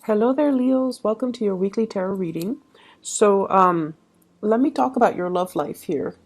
Hello there, Leos. Welcome to your weekly tarot reading. So, let me talk about your love life here.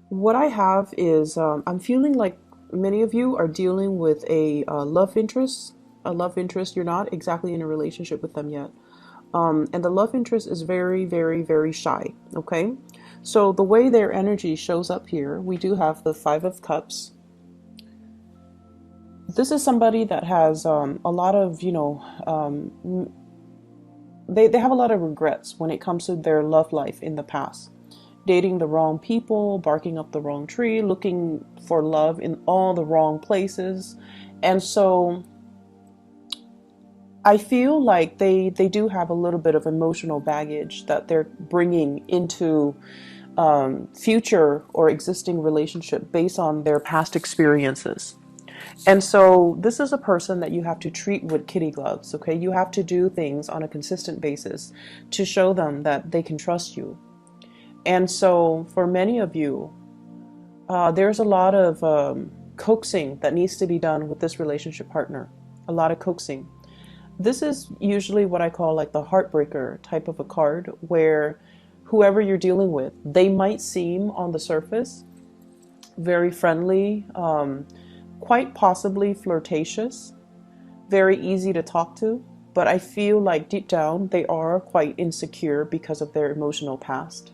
What I have is I'm feeling like many of you are dealing with a love interest. A love interest, you're not exactly in a relationship with them yet. And the love interest is very, very, very shy. Okay. So, the way their energy shows up here, we do have the Five of Cups. This is somebody that has a lot of, they have a lot of regrets when it comes to their love life in the past. Dating the wrong people, barking up the wrong tree, looking for love in all the wrong places. And so I feel like they do have a little bit of emotional baggage that they're bringing into future or existing relationship based on their past experiences. And so this is a person that you have to treat with kitty gloves, okay? You have to do things on a consistent basis to show them that they can trust you. And so for many of you, there's a lot of coaxing that needs to be done with this relationship partner. A lot of coaxing. This is usually what I call like the heartbreaker type of a card, where whoever you're dealing with, they might seem on the surface very friendly, quite possibly flirtatious, very easy to talk to, but I feel like deep down they are quite insecure because of their emotional past.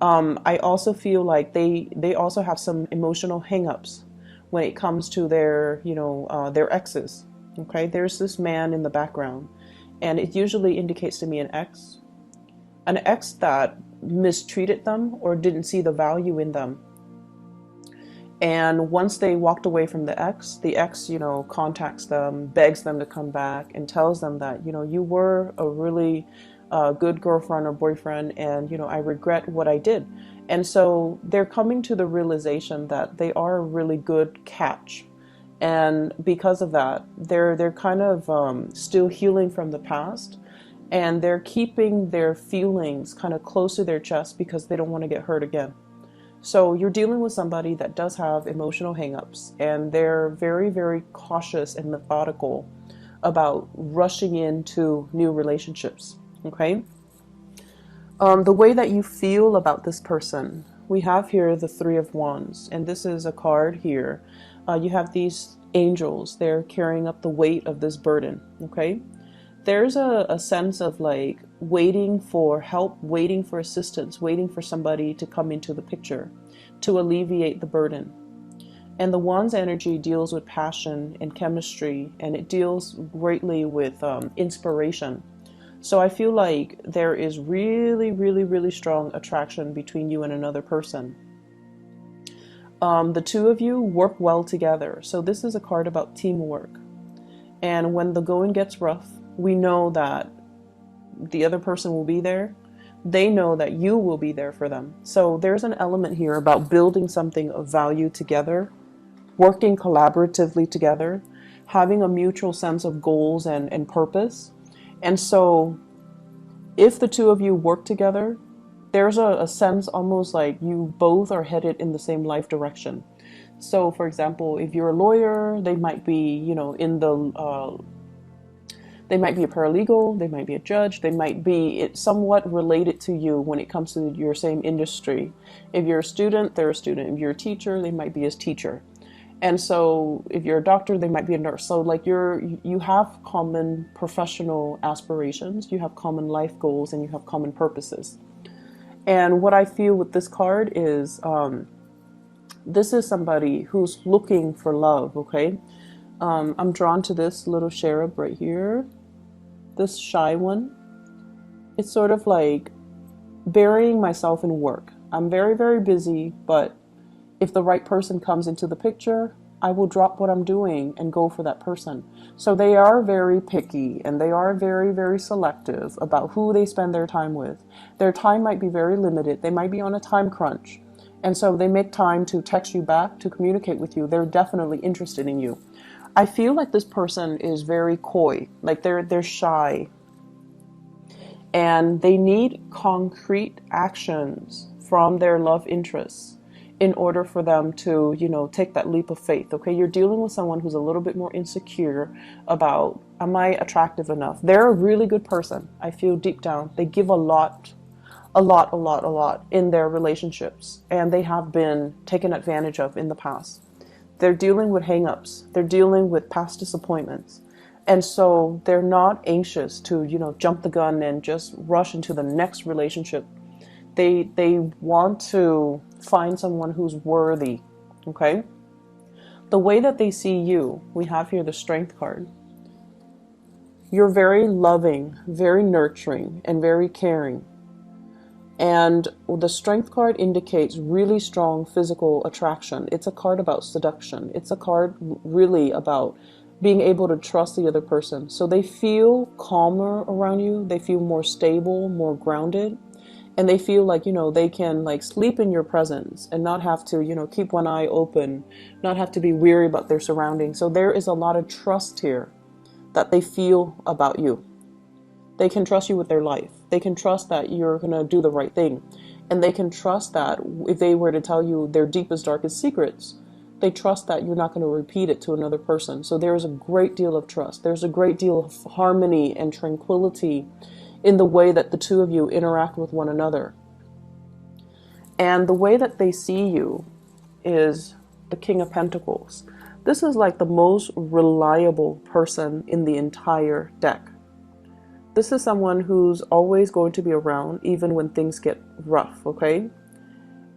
I also feel like they also have some emotional hangups when it comes to their exes. Okay, there's this man in the background, and it usually indicates to me an ex that mistreated them or didn't see the value in them. And once they walked away from the ex, contacts them, begs them to come back, and tells them that, you were a really good girlfriend or boyfriend, and, I regret what I did. And so they're coming to the realization that they are a really good catch. And because of that, they're kind of still healing from the past, and they're keeping their feelings kind of close to their chest because they don't want to get hurt again. So you're dealing with somebody that does have emotional hangups, and they're very, very cautious and methodical about rushing into new relationships. Okay. The way that you feel about this person, we have here the Three of Wands, and this is a card here. You have these angels, they're carrying up the weight of this burden. Okay. There's a sense of like waiting for help, waiting for assistance, waiting for somebody to come into the picture to alleviate the burden. And the Wands energy deals with passion and chemistry, and it deals greatly with inspiration. So I feel like there is really, really, really strong attraction between you and another person. The two of you work well together. So this is a card about teamwork. And when the going gets rough, we know that the other person will be there. They know that you will be there for them. So there's an element here about building something of value together, working collaboratively together, having a mutual sense of goals and purpose. And so if the two of you work together, there's a sense almost like you both are headed in the same life direction. So for example, if you're a lawyer, they might be, they might be a paralegal, they might be a judge, they might be somewhat related to you when it comes to your same industry. If you're a student, they're a student. If you're a teacher, they might be a teacher. And so if you're a doctor, they might be a nurse. So like you have common professional aspirations, you have common life goals, and you have common purposes. And what I feel with this card is this is somebody who's looking for love, okay? I'm drawn to this little cherub right here, this shy one. It's sort of like burying myself in work. I'm very, very busy, but if the right person comes into the picture, I will drop what I'm doing and go for that person. So they are very picky, and they are very, very selective about who they spend their time with. Their time might be very limited. They might be on a time crunch. And so they make time to text you back, to communicate with you. They're definitely interested in you. I feel like this person is very coy, like they're shy, and they need concrete actions from their love interests in order for them to, take that leap of faith. Okay, you're dealing with someone who's a little bit more insecure about, am I attractive enough? They're a really good person. I feel deep down they give a lot, a lot in their relationships, and they have been taken advantage of in the past. They're dealing with hangups. They're dealing with past disappointments. And so they're not anxious to, jump the gun and just rush into the next relationship. They want to find someone who's worthy. Okay? The way that they see you, we have here the Strength card. You're very loving, very nurturing, and very caring. And the Strength card indicates really strong physical attraction. It's a card about seduction. It's a card really about being able to trust the other person. So they feel calmer around you. They feel more stable, more grounded. And they feel like, they can like sleep in your presence and not have to, keep one eye open, not have to be weary about their surroundings. So there is a lot of trust here that they feel about you. They can trust you with their life. They can trust that you're going to do the right thing. And they can trust that if they were to tell you their deepest, darkest secrets, they trust that you're not going to repeat it to another person. So there is a great deal of trust. There's a great deal of harmony and tranquility in the way that the two of you interact with one another. And the way that they see you is the King of Pentacles. This is like the most reliable person in the entire deck. This is someone who's always going to be around even when things get rough, okay?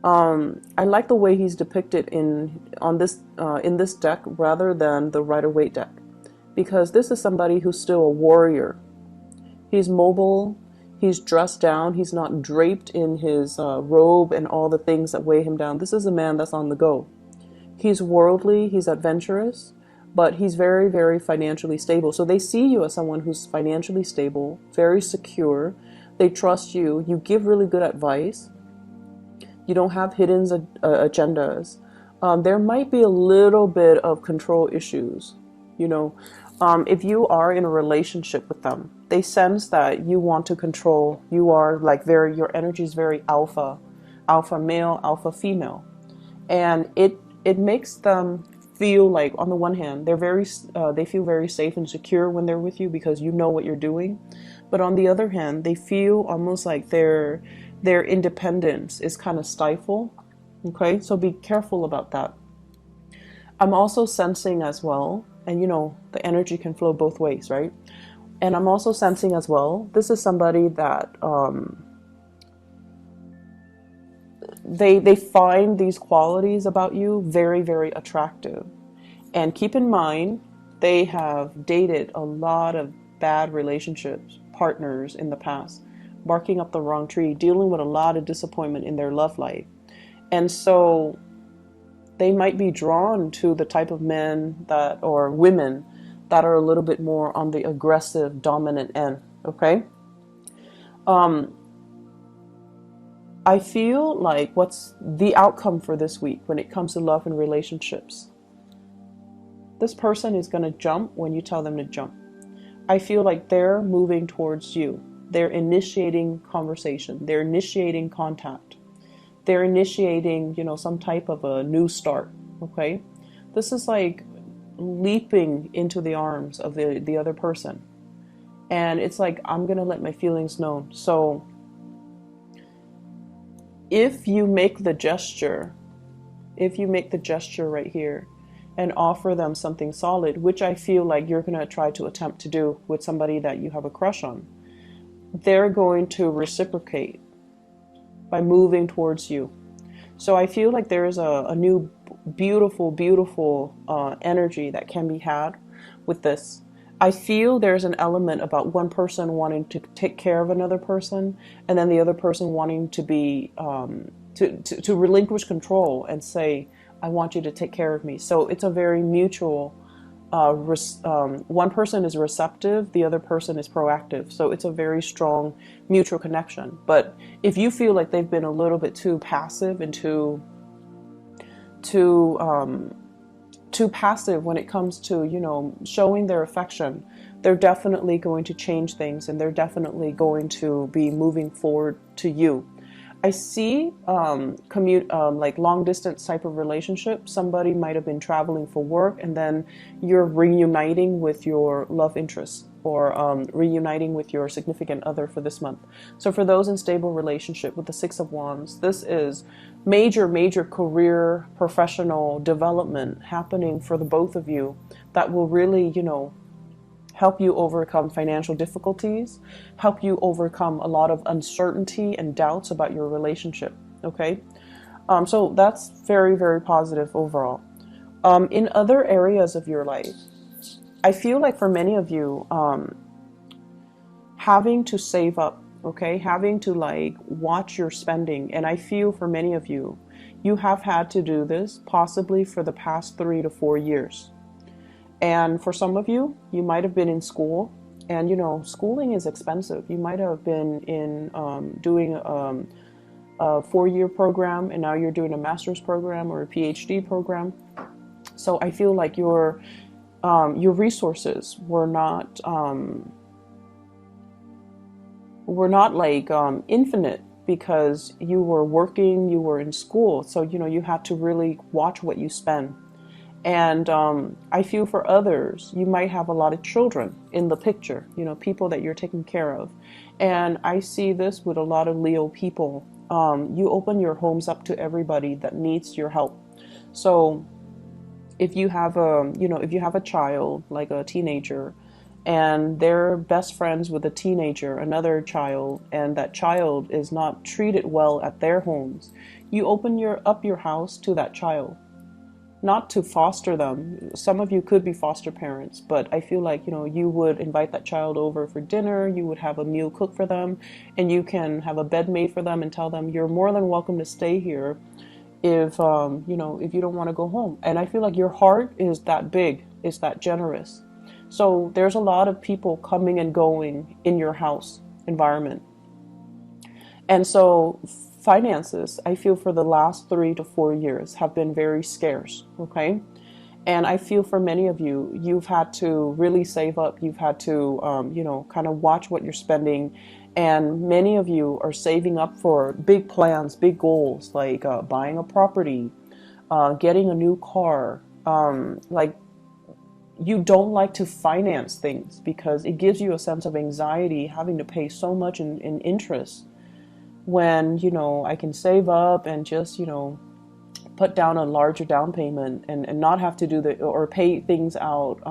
I like the way he's depicted in this deck rather than the Rider-Waite deck, because this is somebody who's still a warrior. He's mobile, he's dressed down, he's not draped in his robe and all the things that weigh him down. This is a man that's on the go. He's worldly, he's adventurous, but he's very, very financially stable. So they see you as someone who's financially stable, very secure. They trust you. You give really good advice. You don't have hidden agendas. There might be a little bit of control issues, if you are in a relationship with them. They sense that you want to control. You are like your energy is very alpha male, alpha female. And it makes them feel like, on the one hand, they feel very safe and secure when they're with you because you know what you're doing. But on the other hand, they feel almost like their independence is kind of stifled. Okay, so be careful about that. I'm also sensing as well, and the energy can flow both ways, right? And I'm also sensing as well, this is somebody that they find these qualities about you very, very attractive. And keep in mind, they have dated a lot of bad relationships, partners in the past, barking up the wrong tree, dealing with a lot of disappointment in their love life. And so they might be drawn to the type of men or women that are a little bit more on the aggressive, dominant end, okay? I feel like what's the outcome for this week when it comes to love and relationships? This person is going to jump when you tell them to jump. I feel like they're moving towards you. They're initiating conversation. They're initiating contact. They're initiating, some type of a new start, okay? This is like leaping into the arms of the other person. And it's like, I'm going to let my feelings known. So if you make the gesture right here and offer them something solid, which I feel like you're going to try to attempt to do with somebody that you have a crush on, they're going to reciprocate by moving towards you. So I feel like there is a new beautiful, beautiful energy that can be had with this. I feel there's an element about one person wanting to take care of another person, and then the other person wanting to be to relinquish control and say, I want you to take care of me. So it's a very mutual, one person is receptive, the other person is proactive. So it's a very strong mutual connection. But if you feel like they've been a little bit too passive and too passive when it comes to, showing their affection, they're definitely going to change things, and they're definitely going to be moving forward to you. I see like long distance type of relationship. Somebody might have been traveling for work, and then you're reuniting with your love interest, or reuniting with your significant other for this month. So for those in stable relationship with the Six of Wands, this is major career professional development happening for the both of you that will really, help you overcome financial difficulties, help you overcome a lot of uncertainty and doubts about your relationship. Okay, so that's very positive overall. In other areas of your life, I feel like for many of you, having to save up, okay, having to like watch your spending, and I feel for many of you, you have had to do this possibly for the past 3 to 4 years. And for some of you, you might have been in school, and schooling is expensive. You might have been in doing a 4-year program, and now you're doing a master's program or a PhD program. So I feel like your resources were not like infinite, because you were working, you were in school. So you had to really watch what you spend. And I feel for others, you might have a lot of children in the picture, people that you're taking care of. And I see this with a lot of Leo people. You open your homes up to everybody that needs your help. So if you have a child, like a teenager, and they're best friends with a teenager, another child, and that child is not treated well at their homes, you open up your house to that child. Not to foster them. Some of you could be foster parents, but I feel like, you would invite that child over for dinner, you would have a meal cooked for them, and you can have a bed made for them and tell them you're more than welcome to stay here if if you don't want to go home. And I feel like your heart is that big, is that generous. So there's a lot of people coming and going in your house environment. And so finances, I feel for the last 3 to 4 years have been very scarce, okay? And I feel for many of you, you've had to really save up. You've had to, kind of watch what you're spending. And many of you are saving up for big plans, big goals, like buying a property, getting a new car. Like, you don't like to finance things because it gives you a sense of anxiety having to pay so much in interest, when I can save up and just put down a larger down payment and not have to do or pay things out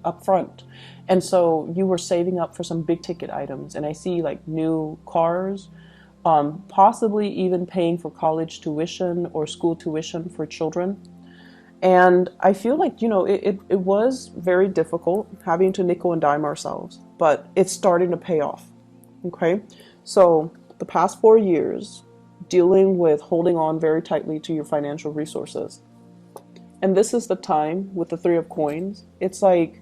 up front. And so you were saving up for some big ticket items, and I see like new cars, possibly even paying for college tuition or school tuition for children. And I feel like it was very difficult having to nickel and dime ourselves, but it's starting to pay off. Okay, so the past 4 years, dealing with holding on very tightly to your financial resources. And this is the time with the Three of Coins. It's like,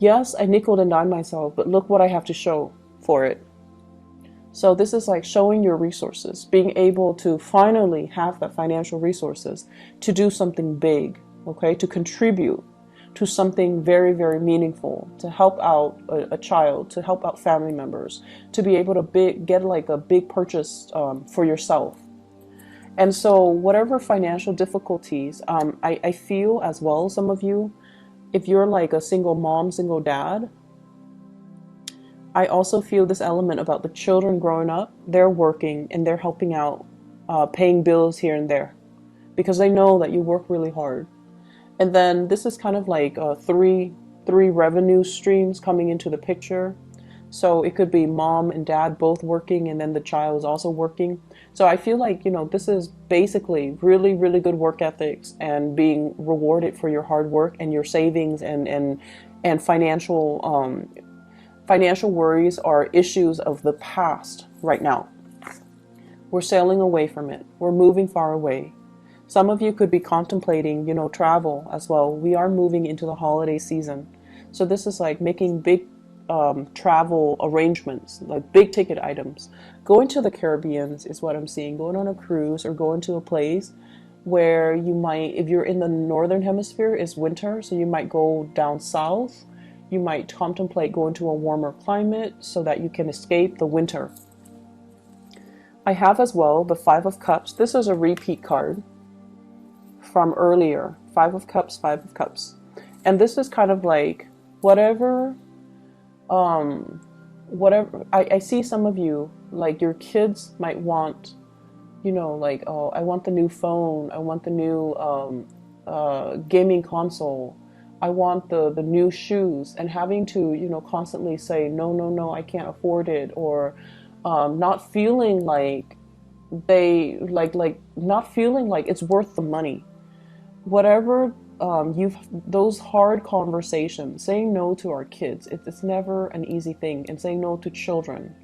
yes, I nickel and dime myself, but look what I have to show for it. So this is like showing your resources, being able to finally have the financial resources to do something big, okay, to contribute to something very meaningful, to help out a child, to help out family members, to be able to get like a big purchase for yourself. And so whatever financial difficulties, I feel as well, some of you, if you're like a single mom, single dad, I also feel this element about the children growing up. They're working and they're helping out, paying bills here and there, because they know that you work really hard. And then this is kind of like three revenue streams coming into the picture. So it could be mom and dad both working, and then the child is also working. So I feel like, this is basically really good work ethics and being rewarded for your hard work and your savings, and financial worries are issues of the past right now. We're sailing away from it. We're moving far away. Some of you could be contemplating, travel as well. We are moving into the holiday season. So this is like making big travel arrangements, like big ticket items. Going to the Caribbean is what I'm seeing. Going on a cruise or going to a place where you might, if you're in the northern hemisphere, it's winter. So you might go down south. You might contemplate going to a warmer climate so that you can escape the winter. I have as well the Five of Cups. This is a repeat card from earlier. Five of Cups, Five of Cups. And this is kind of like whatever, um, whatever. I see some of you, like your kids might want, like, oh, I want the new phone. I want the new gaming console. I want the new shoes. And having to, constantly say, no, no, no, I can't afford it. Or not feeling like not feeling like it's worth the money. Whatever, you've those hard conversations, saying no to our kids, it's never an easy thing. And saying no to children,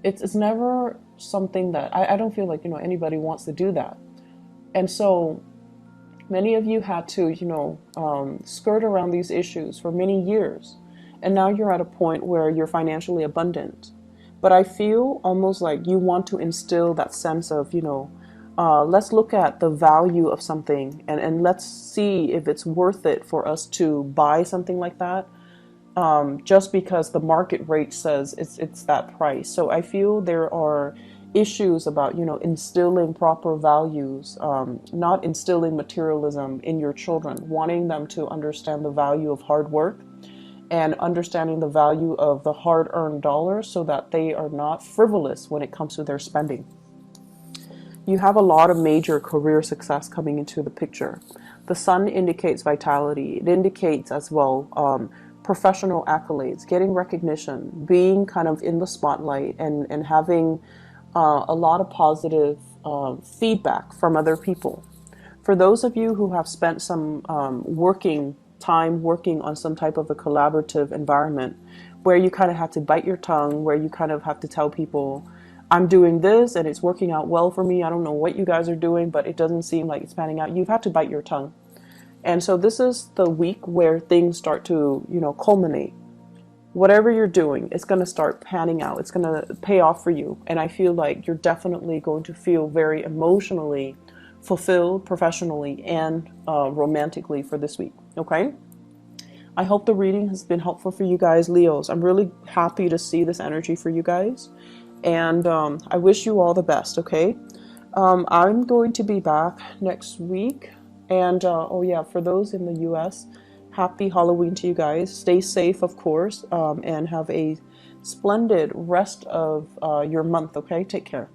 it's never something that I don't feel like anybody wants to do that. And so many of you had to skirt around these issues for many years, and now you're at a point where you're financially abundant. But I feel almost like you want to instill that sense of, let's look at the value of something, and let's see if it's worth it for us to buy something like that, just because the market rate says it's that price. So I feel there are issues about instilling proper values, not instilling materialism in your children, wanting them to understand the value of hard work and understanding the value of the hard-earned dollars, so that they are not frivolous when it comes to their spending. You have a lot of major career success coming into the picture. The sun indicates vitality. It indicates as well professional accolades, getting recognition, being kind of in the spotlight, and having a lot of positive feedback from other people. For those of you who have spent some working on some type of a collaborative environment where you kind of have to bite your tongue, where you kind of have to tell people, I'm doing this and it's working out well for me. I don't know what you guys are doing, but it doesn't seem like it's panning out. You've had to bite your tongue. And so this is the week where things start to, culminate. Whatever you're doing, it's going to start panning out. It's going to pay off for you. And I feel like you're definitely going to feel very emotionally fulfilled, professionally and romantically for this week. Okay? I hope the reading has been helpful for you guys, Leos. I'm really happy to see this energy for you guys. And I wish you all the best, okay? I'm going to be back next week. And, oh yeah, for those in the US, happy Halloween to you guys. Stay safe, of course, and have a splendid rest of your month, okay? Take care.